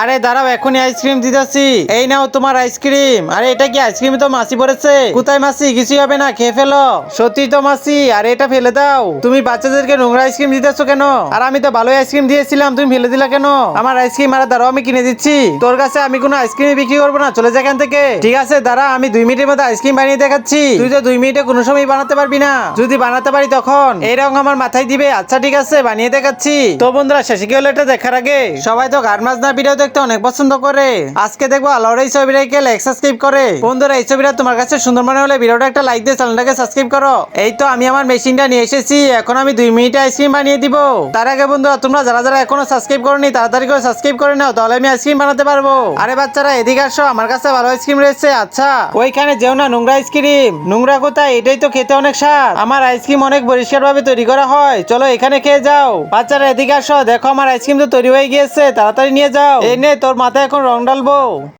আরে দাঁড়াও, এখনই আইসক্রিম দিতেছি। এই নাও তোমার আইসক্রিম। আরে এটা কি আইসক্রিমে তো মাছি পড়েছে। কোথায় মাছি? কিছুই হবে না, খেয়ে ফেলো। সত্যি তো মাছি। আরে এটা ফেলে দাও। তুমি বাচ্চাদেরকে নোংরা আইসক্রিম দিতেছো কেন? আর আমি তো ভালোই আইসক্রিম দিয়েছিলাম, তুমি ফেলে দিলা কেন? আমার আইসক্রিম আরে দাঁড়াও, আমি কিনে দিচ্ছি। তোর কাছে আমি কোনো আইসক্রিম বিক্রি করবো না, চলে যা এখান থেকে। ঠিক আছে দাঁড়া, আমি 2 মিনিটের মধ্যে আইসক্রিম বানিয়ে দেখাচ্ছি। তুই তো 2 মিনিটে কোনো সময় বানাতে পারবি না। যদি বানাতে পারি তখন এই রং আমার মাথায় দিবে। আচ্ছা ঠিক আছে, বানিয়ে দেখাচ্ছি। তো বন্ধুরা, শেষে কি হলো এটা দেখার আগে সবাই তো গান বাজনা ভিডিও দেখতে অনেক পছন্দ করে। আজকে দেখবো আল্লাহর এই ছবিটাকে লাইক সাবস্ক্রাইব করে। বন্ধুরা, এই ছবিটা তোমার কাছে সুন্দর মনে হলে ভিডিওটা একটা লাইক দিয়ে চ্যানেলটাকে সাবস্ক্রাইব করো। এই তো আমি আমার মেশিনটা নিয়ে এসেছি, এখন আমি 2 মিনিটে আইসক্রিম বানিয়ে দিব। তার আগে বন্ধুরা, তোমরা যারা যারা এখনো সাবস্ক্রাইব করোনি তাড়াতাড়ি করে সাবস্ক্রাইব করে নাও, তাহলে আমি আইসক্রিম বানাতে পারবো। আরে বাচ্চারা এদিকে আসো, আমার কাছে ভালো আইসক্রিম রয়েছে। আচ্ছা ওইখানে যেও না, নোংরা আইসক্রিম। নোংরা কোথায়? এটাই তো খেতে অনেক স্বাদ। আমার আইসক্রিম অনেক পরিষ্কার ভাবে তৈরি করা হয়, চলো এখানে খেয়ে যাও। বাচ্চারা এদিকে আসো, দেখো আমার আইসক্রিম তো তৈরি হয়ে গিয়েছে, তাড়াতাড়ি নিয়ে যাও। এই নে, তোর মাথায় এখন রং ডালবো।